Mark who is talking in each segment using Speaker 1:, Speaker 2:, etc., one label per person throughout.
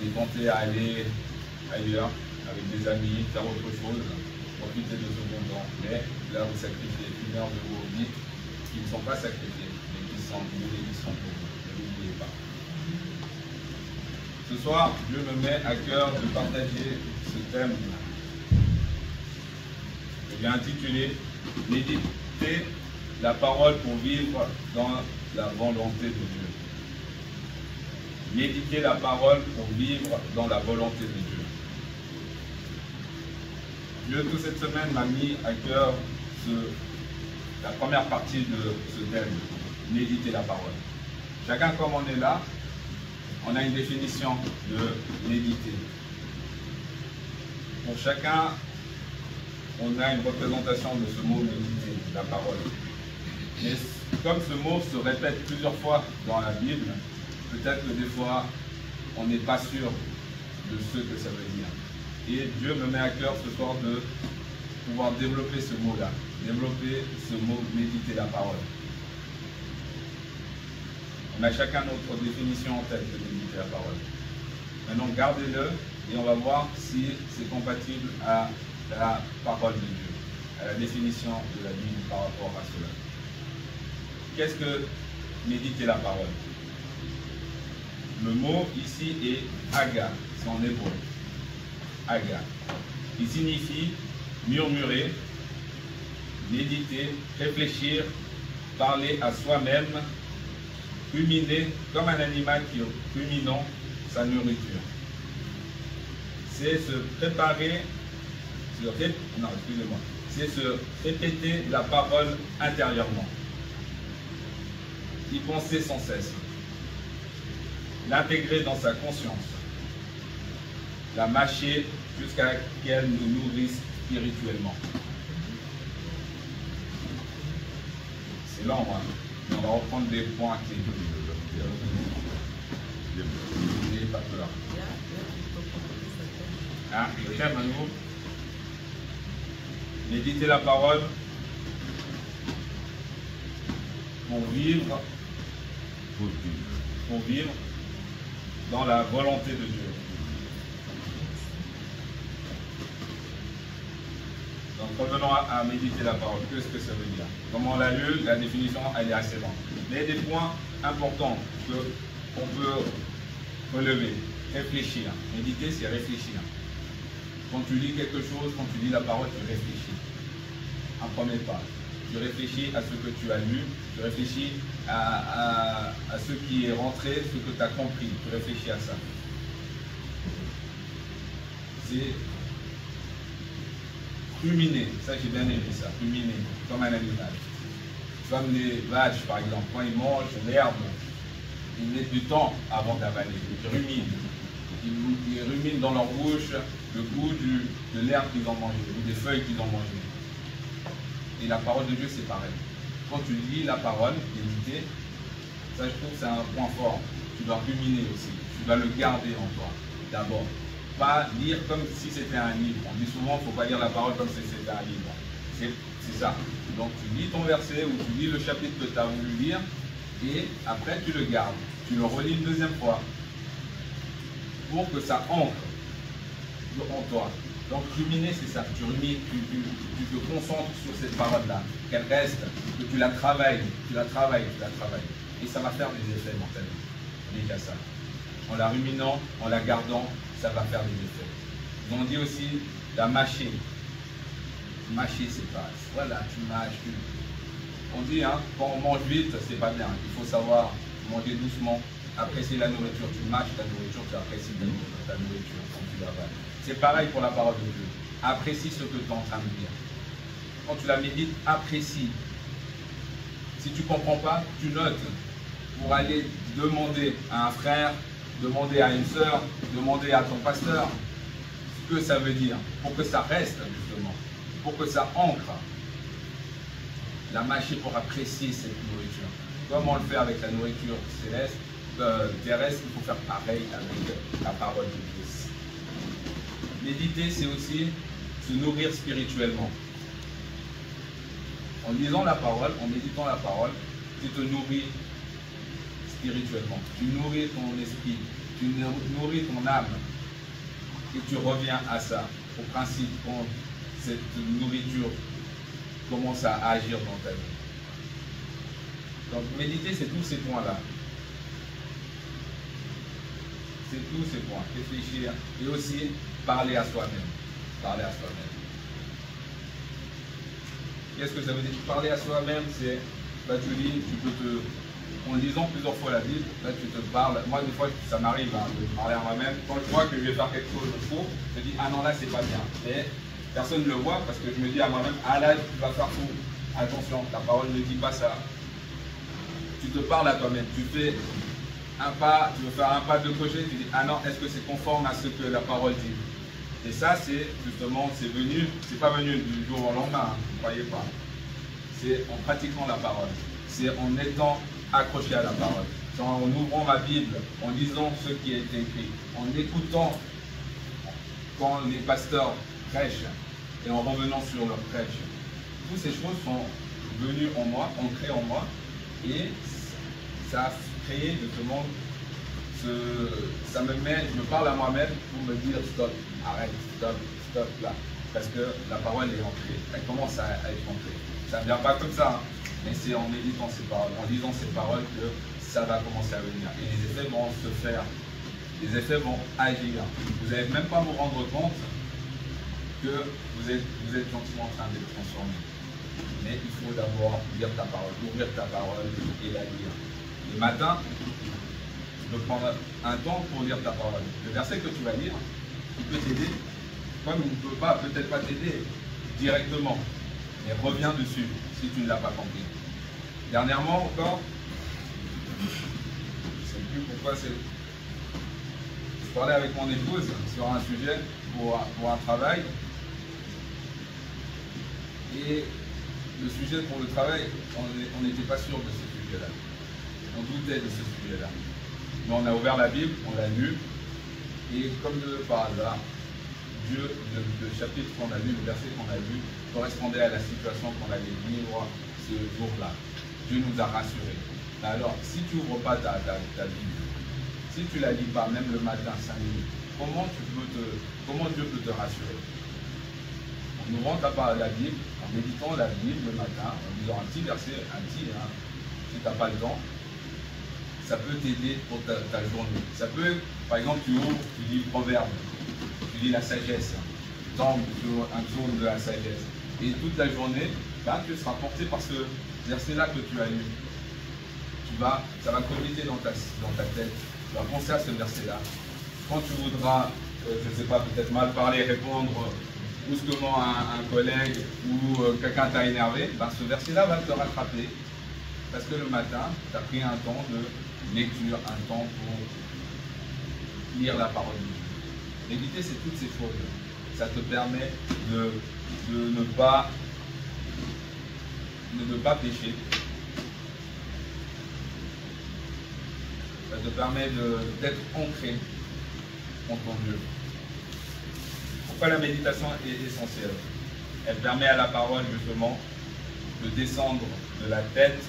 Speaker 1: on est tenté à aller ailleurs, avec des amis, faire autre chose, profiter de ce bon temps. Mais là, vous sacrifiez une heure de vos vies qui ne sont pas sacrifiées, mais qui sont bénédictions pour vous. Ne l'oubliez pas. Ce soir, Dieu me met à cœur de partager ce thème. Je l'ai intitulé « Méditer la parole pour vivre dans la volonté de Dieu ». Méditer la parole pour vivre dans la volonté de Dieu. Dieu, toute cette semaine, m'a mis à cœur la première partie de ce thème, méditer la parole. Chacun, comme on est là, on a une définition de méditer. Pour chacun, on a une représentation de ce mot méditer, la parole. Mais comme ce mot se répète plusieurs fois dans la Bible, peut-être que des fois, on n'est pas sûr de ce que ça veut dire. Et Dieu me met à cœur ce soir de pouvoir développer ce mot-là, développer ce mot méditer la parole. On a chacun notre définition en tête de méditer la parole. Maintenant, gardez-le et on va voir si c'est compatible à la parole de Dieu, à la définition de la Bible par rapport à cela. Qu'est-ce que méditer la parole? Le mot ici est aga, c'est en hébreu. Aga. Il signifie murmurer, méditer, réfléchir, parler à soi-même, ruminer comme un animal qui ruminant sa nourriture. C'est se préparer, c'est se répéter la parole intérieurement. Y penser sans cesse. L'intégrer dans sa conscience. La mâcher jusqu'à ce qu'elle nous nourrisse spirituellement. C'est lent, hein? Mais on va reprendre des points clés. N'ayez pas peur. Hein, le thème à nous. Méditer la parole pour vivre dans la volonté de Dieu. Donc revenons à méditer la parole. Qu'est-ce que ça veut dire? Comme on l'a lu, la définition elle est assez longue. Mais il y a des points importants qu'on peut relever. Réfléchir. Méditer, c'est réfléchir. Quand tu lis quelque chose, quand tu lis la parole, tu réfléchis. Un premier pas. Tu réfléchis à ce que tu as lu, tu réfléchis à ce qui est rentré, ce que tu as compris, tu réfléchis à ça. C'est ruminer, ça j'ai bien aimé ça, ruminer, comme un animal. Comme les vaches par exemple, quand ils mangent l'herbe, ils mettent du temps avant d'avaler, ils ruminent. Ils ruminent dans leur bouche le goût de l'herbe qu'ils ont mangé, ou des feuilles qu'ils ont mangées. Et la parole de Dieu, c'est pareil. Quand tu lis la parole, méditer, ça je trouve que c'est un point fort. Tu dois ruminer aussi. Tu dois le garder en toi, d'abord. Pas lire comme si c'était un livre. On dit souvent qu'il ne faut pas lire la parole comme si c'était un livre. C'est ça. Donc tu lis ton verset ou tu lis le chapitre que tu as voulu lire et après tu le gardes. Tu le relis une deuxième fois pour que ça entre en toi. Donc ruminer, c'est ça. Tu rumines, tu te concentres sur cette parole-là, qu'elle reste, que tu la travailles, tu la travailles. Et ça va faire des effets mentalement. Déjà ça. En la ruminant, en la gardant, ça va faire des effets. On dit aussi la mâcher. Mâcher, c'est pas. Voilà, tu mâches. On dit, hein, quand on mange vite, c'est pas bien. Il faut savoir manger doucement, apprécier la nourriture. Tu mâches ta nourriture, tu apprécies ta nourriture quand tu l'avales. C'est pareil pour la parole de Dieu. Apprécie ce que tu es en train de dire. Quand tu la médites, apprécie. Si tu ne comprends pas, tu notes pour aller demander à un frère, demander à une sœur, demander à ton pasteur ce que ça veut dire, pour que ça reste justement, pour que ça ancre. La mâcher pour apprécier cette nourriture. Comme on le fait avec la nourriture céleste, terrestre, il faut faire pareil avec la parole de Dieu. Méditer, c'est aussi se nourrir spirituellement. En lisant la parole, en méditant la parole, tu te nourris spirituellement. Tu nourris ton esprit, tu nourris ton âme et tu reviens à ça, au principe, quand cette nourriture commence à agir dans ta vie. Donc méditer, c'est tous ces points-là. C'est tous ces points. Réfléchir et aussi parler à soi-même. Parler à soi-même. Qu'est-ce que ça veut dire? Parler à soi-même, c'est, là tu lis, tu peux te... En lisant plusieurs fois la Bible, là tu te parles. Moi, des fois, ça m'arrive de parler à moi-même. Quand je vois que je vais faire quelque chose de faux, je dis, ah non, là, c'est pas bien. Mais personne ne le voit parce que je me dis à moi-même, ah là, tu vas faire faux. Attention, la parole ne dit pas ça. Tu te parles à toi-même. Tu fais un pas, tu veux faire un pas de côté, tu dis, ah non, est-ce que c'est conforme à ce que la parole dit? Et ça, c'est justement, c'est pas venu du jour au lendemain, ne croyez pas. C'est en pratiquant la parole. C'est en étant accroché à la parole. C'est en ouvrant ma Bible, en lisant ce qui a été écrit, en écoutant quand les pasteurs prêchent et en revenant sur leur prêche. Toutes ces choses sont venues en moi, ancrées en moi, et ça a créé justement ça me met, je me parle à moi-même pour me dire stop, arrête, stop là. Parce que la parole est ancrée, elle commence à être ancrée. Ça ne vient pas comme ça, hein, mais c'est en méditant ces paroles, en lisant ces paroles que ça va commencer à venir. Et les effets vont se faire, les effets vont agir. Vous n'allez même pas vous rendre compte que vous êtes gentiment en train d'être transformé. Mais il faut d'abord lire ta parole, ouvrir ta parole et la lire. Le matin, tu peux prendre un temps pour lire ta parole. Le verset que tu vas lire, il peut t'aider, comme il ne peut pas, peut-être pas t'aider directement, mais reviens dessus si tu ne l'as pas compris. Dernièrement encore, je ne sais plus pourquoi c'est... Je parlais avec mon épouse sur un sujet pour un travail, et le sujet pour le travail, on n'était pas sûr de ce sujet-là. On doutait de ce sujet-là. Mais on a ouvert la Bible, on l'a lu, et comme de par hasard, Dieu, le chapitre qu'on a lu, le verset qu'on a lu, correspondait à la situation qu'on allait vivre ce jour-là. Dieu nous a rassurés. Alors, si tu n'ouvres pas ta Bible, si tu ne la lis pas, même le matin, 5 minutes, comment Dieu peut te rassurer? En ouvrant la Bible, en méditant la Bible le matin, en lisant un petit verset, si tu n'as pas le temps, ça peut t'aider pour ta journée. Ça peut, par exemple, tu ouvres, tu lis Proverbe, tu lis la sagesse, tu tombes sur un tour de la sagesse. Et toute la journée, tu seras porté par ce verset-là que tu as lu. Ça va cogiter dans ta tête. Tu vas penser à ce verset-là. Quand tu voudras, je ne sais pas, peut-être mal parler, répondre brusquement à un collègue ou quelqu'un t'a énervé, ce verset-là va te rattraper. Parce que le matin, tu as pris un temps de lecture, un temps pour lire la parole de Dieu. Méditer, c'est toutes ces choses. Ça te permet de ne pas pécher. Ça te permet d'être ancré en ton Dieu. Pourquoi la méditation est essentielle? Elle permet à la parole justement de descendre de la tête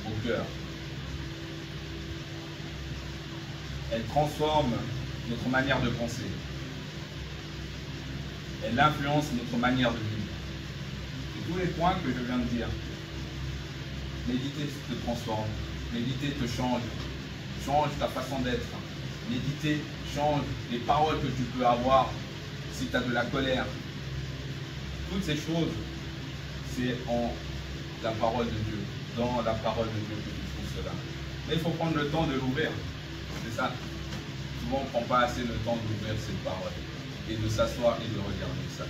Speaker 1: au cœur. Elle transforme notre manière de penser. Elle influence notre manière de vivre. C'est tous les points que je viens de dire. Méditer te transforme. Méditer te change ta façon d'être. Méditer change les paroles que tu peux avoir si tu as de la colère. Toutes ces choses, c'est en la parole de Dieu, dans la parole de Dieu que tu trouves cela. Mais il faut prendre le temps de l'ouvrir. C'est ça. Souvent, on ne prend pas assez le temps d'ouvrir cette parole et de s'asseoir et de regarder ça.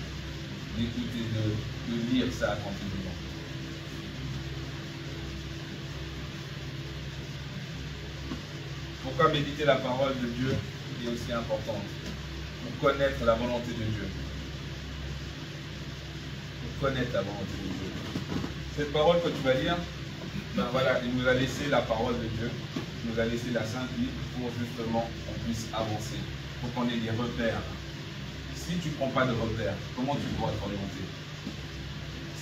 Speaker 1: D'écouter, de lire ça continuellement. Pourquoi méditer la parole de Dieu est aussi importante? Pour connaître la volonté de Dieu. Pour connaître la volonté de Dieu. Cette parole que tu vas lire, voilà, il nous a laissé la parole de Dieu, il nous a laissé la Sainte Bible pour justement qu'on puisse avancer, pour qu'on ait des repères. Si tu ne prends pas de repères, comment tu pourras t'orienter?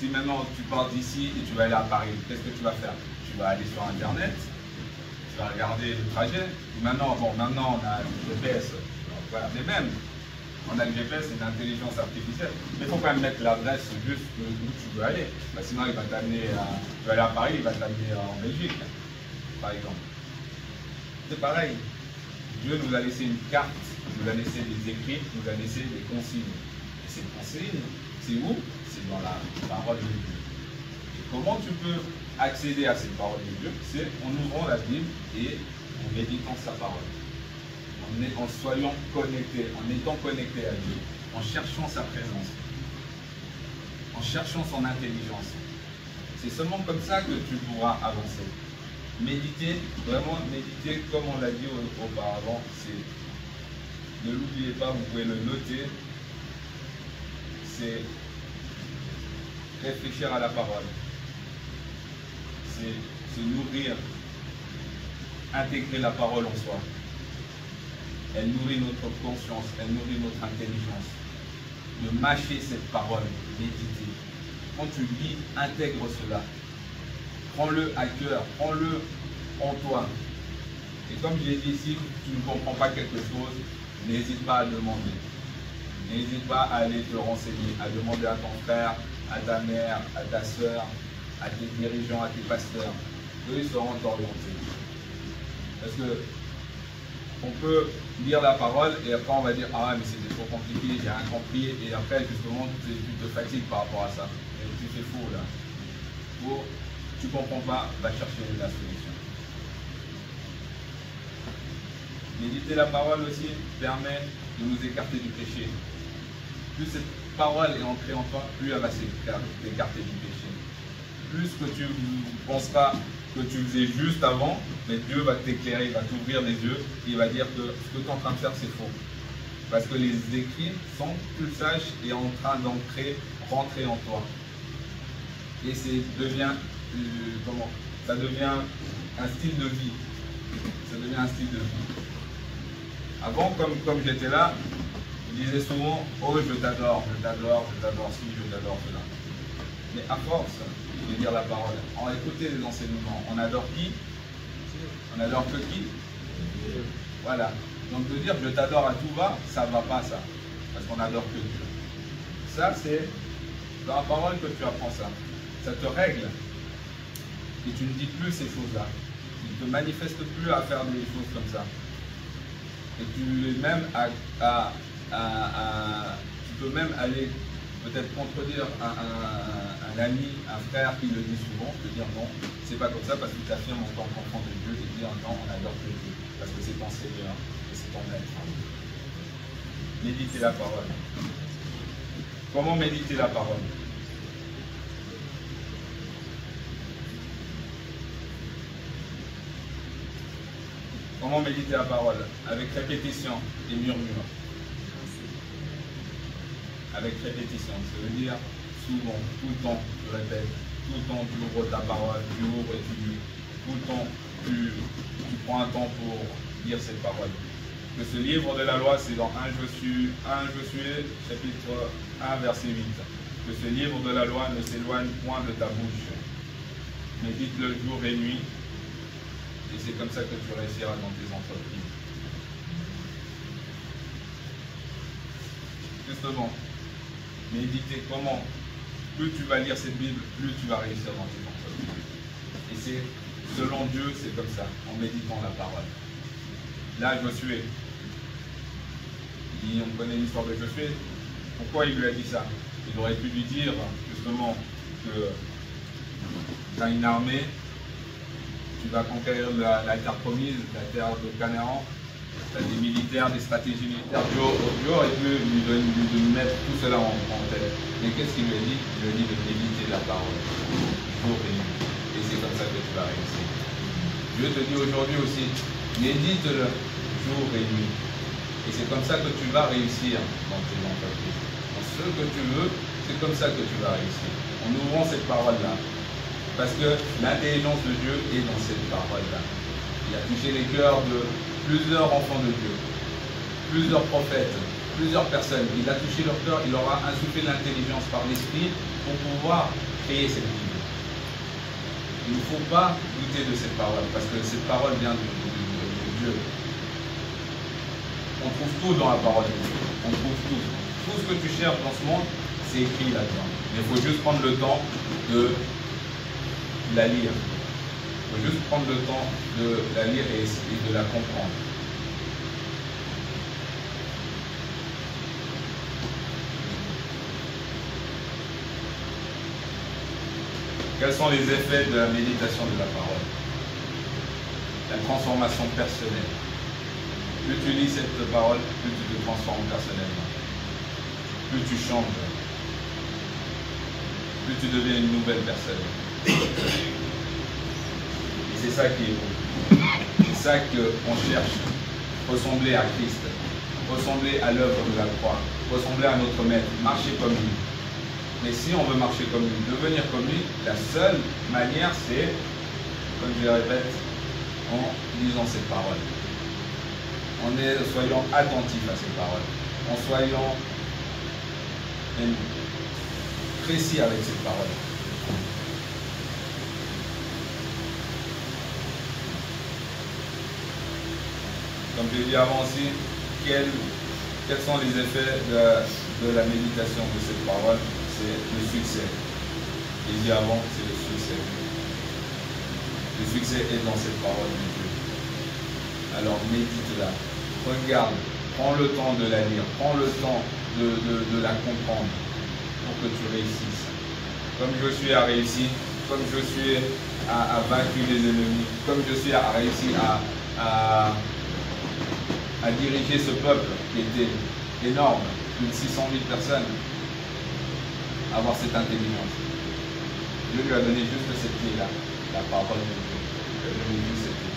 Speaker 1: Si maintenant tu pars d'ici et tu vas aller à Paris, qu'est-ce que tu vas faire? Tu vas aller sur Internet, tu vas regarder le trajet. Maintenant, bon, maintenant on a le GPS, voilà, mais même, on a le GPS, c'est une intelligence artificielle. Mais il faut quand même mettre l'adresse juste où tu veux aller. Bah, sinon, il va t'amener tu vas aller à Paris, il va t'amener en Belgique, par exemple. C'est pareil. Dieu nous a laissé une carte, nous a laissé des écrits, nous a laissé des consignes. Et ces consignes, c'est où? C'est dans la parole de Dieu. Et comment tu peux accéder à cette parole de Dieu? C'est en ouvrant la Bible et en méditant sa parole. En soyant connectés, en étant connectés à Dieu, en cherchant sa présence, en cherchant son intelligence. C'est seulement comme ça que tu pourras avancer. Méditer, vraiment méditer, comme on l'a dit auparavant, c'est, ne l'oubliez pas, vous pouvez le noter, c'est réfléchir à la parole, c'est se nourrir, intégrer la parole en soi. Elle nourrit notre conscience, elle nourrit notre intelligence. De mâcher cette parole, méditer. Quand tu lis, intègre cela. Prends-le à cœur, prends-le en toi. Et comme je l'ai dit ici, tu ne comprends pas quelque chose, n'hésite pas à demander. N'hésite pas à aller te renseigner, à demander à ton frère, à ta mère, à ta soeur, à tes dirigeants, à tes pasteurs. Eux, ils sauront t'orienter. Parce que on peut lire la parole et après on va dire ah mais c'était trop compliqué, j'ai rien compris, et après justement tu te fatigues par rapport à ça. Et tu fais faux là. Faux, tu comprends pas, va chercher la solution. Méditer la parole aussi permet de nous écarter du péché. Plus cette parole est entrée en toi, plus elle va s'écarter du péché. Plus que tu penseras que tu faisais juste avant, mais Dieu va t'éclairer, il va t'ouvrir les yeux, et il va dire que ce que tu es en train de faire, c'est faux. Parce que les écrits sont plus sages et en train rentrer en toi. Et ça devient un style de vie. Ça devient un style de vie. Avant, comme j'étais là, je disais souvent, oh je t'adore, ci, je t'adore cela. Mais à force de lire la parole, en écouter les enseignements, on adore qui? On adore que qui? Voilà. Donc de dire je t'adore à tout va, ça ne va pas ça. Parce qu'on adore que Dieu. Ça c'est dans la parole que tu apprends ça. Ça te règle. Et tu ne dis plus ces choses-là. Tu ne te manifestes plus à faire des choses comme ça. Et tu peux même aller peut-être contredire un ami, un frère qui le dit souvent, te dire non, c'est pas comme ça parce que tu t'affirmes en tant qu'enfant de Dieu, et dire non, on adore que Dieu, parce que c'est ton Seigneur et c'est ton maître. Méditer la parole. Comment méditer la parole? Comment méditer la parole? Avec répétition et murmure. Avec répétition, ça veut dire souvent, tout le temps, tu répètes, tout le temps tu ouvres ta parole, tu ouvres et tu lis, tout le temps tu prends un temps pour lire cette parole. Que ce livre de la loi, c'est dans 1 Josué, chapitre 1, verset 8. Que ce livre de la loi ne s'éloigne point de ta bouche. Médite-le jour et nuit, et c'est comme ça que tu réussiras dans tes entreprises. Justement, méditer comment? Plus tu vas lire cette Bible, plus tu vas réussir dans tes entreprises. Et c'est, selon Dieu, c'est comme ça, en méditant la parole. Là, Josué, on connaît l'histoire de Josué. Pourquoi il lui a dit ça? Il aurait pu lui dire, justement, que tu as une armée, tu vas conquérir la terre promise, la terre de Canaan, tu as des militaires, des stratégies militaires. Dieu aurait pu lui mettre tout cela en tête. Mais qu'est-ce qu'il lui a dit? Il lui a dit de méditer la parole, jour et nuit. Et c'est comme ça que tu vas réussir. Dieu te dit aujourd'hui aussi, médite-le jour et nuit. Et c'est comme ça que tu vas réussir dans tes entreprises. Dans ce que tu veux, c'est comme ça que tu vas réussir. En ouvrant cette parole-là. Parce que l'intelligence de Dieu est dans cette parole-là. Il a touché les cœurs de plusieurs enfants de Dieu, plusieurs prophètes, plusieurs personnes. Il a touché leur cœur, il leur a insufflé l'intelligence par l'esprit pour pouvoir créer cette Bible. Il ne faut pas douter de cette parole, parce que cette parole vient de Dieu. On trouve tout dans la parole de Dieu. On trouve tout. Tout ce que tu cherches dans ce monde, c'est écrit là-dedans. Mais il faut juste prendre le temps de la lire. Il faut juste prendre le temps de la lire et de la comprendre. Quels sont les effets de la méditation de la parole? La transformation personnelle. Plus tu lis cette parole, plus tu te transformes personnellement. Plus tu changes. Plus tu deviens une nouvelle personne. Et c'est ça qui est beau. C'est ça qu'on cherche. Ressembler à Christ. Ressembler à l'œuvre de la croix. Ressembler à notre maître. Marcher comme lui. Mais si on veut marcher comme lui, devenir comme lui, la seule manière, c'est, comme je le répète, en lisant cette parole. Soyons attentifs à ces paroles. En soyant précis avec cette parole. Comme je l'ai dit avant aussi, quels sont les effets de la méditation de cette parole? C'est le succès. J'ai dit avant, c'est le succès. Le succès est dans cette parole de Dieu. Alors médite-la. Regarde, prends le temps de la lire, prends le temps de la comprendre pour que tu réussisses. Comme Josué a réussi, comme Josué a vaincu les ennemis, comme Josué a réussi à diriger ce peuple qui était énorme, plus de 600 000 personnes, avoir cette intelligence. Dieu lui a donné juste cette clé-là, la parole de Dieu. Il lui a donné juste cette clé.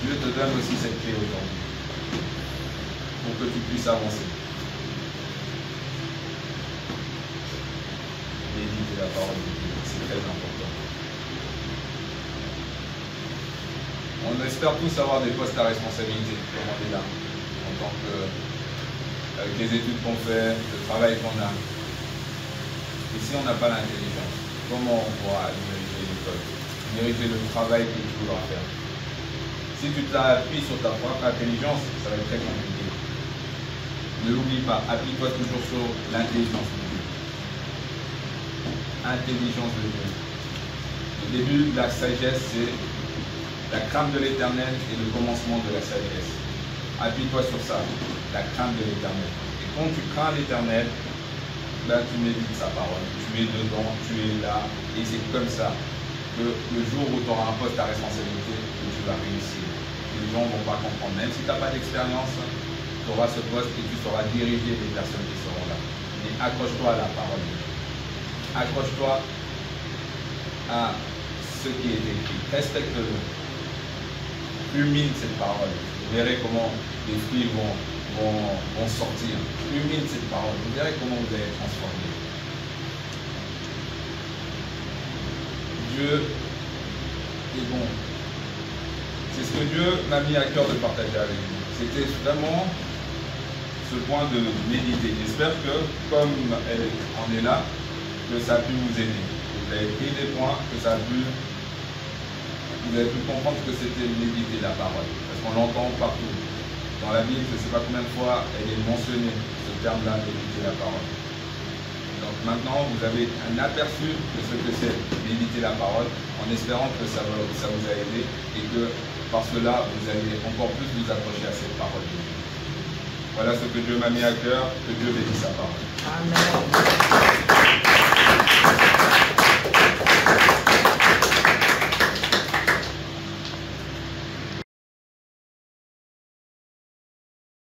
Speaker 1: Dieu te donne aussi cette clé aujourd'hui, pour que tu puisses avancer. Médite la parole de Dieu, c'est très important. On espère tous avoir des postes à responsabilité, comme on est là, en tant que, avec les études qu'on fait, le travail qu'on a. Et si on n'a pas l'intelligence, comment on pourra diriger l'école, diriger le travail que tu voudras faire? Si tu t'appuies sur ta propre intelligence, ça va être très compliqué. Ne l'oublie pas, appuie-toi toujours sur l'intelligence de Dieu. Intelligence de Dieu. Le début de la sagesse, c'est la crainte de l'Éternel et le commencement de la sagesse. Appuie-toi sur ça, la crainte de l'Éternel. Et quand tu crains l'Éternel, là tu médites sa parole, tu es dedans, tu es là, et c'est comme ça que le jour où tu auras un poste à responsabilité, que tu vas réussir. Les gens ne vont pas comprendre, même si tu n'as pas d'expérience, tu auras ce poste et tu sauras diriger les personnes qui seront là. Mais accroche-toi à la parole. Accroche-toi à ce qui est écrit. Respecte-le. Humile cette parole. Vous verrez comment les fruits vont sortir. Humile cette parole. Vous verrez comment vous allez être transformé. Dieu est bon. C'est ce que Dieu m'a mis à cœur de partager avec vous. C'était vraiment ce point de méditer. J'espère que, comme elle en est là, que ça a pu vous aider. Vous avez pris des points, que ça a pu... Vous avez pu comprendre ce que c'était méditer la parole. Parce qu'on l'entend partout. Dans la Bible, je ne sais pas combien de fois elle est mentionnée, ce terme-là, méditer la parole. Donc maintenant, vous avez un aperçu de ce que c'est méditer la parole, en espérant que ça vous a aidé et que par cela, vous allez encore plus vous accrocher à cette parole de Dieu. Voilà ce que Dieu m'a mis à cœur, que Dieu bénisse sa parole.
Speaker 2: Amen.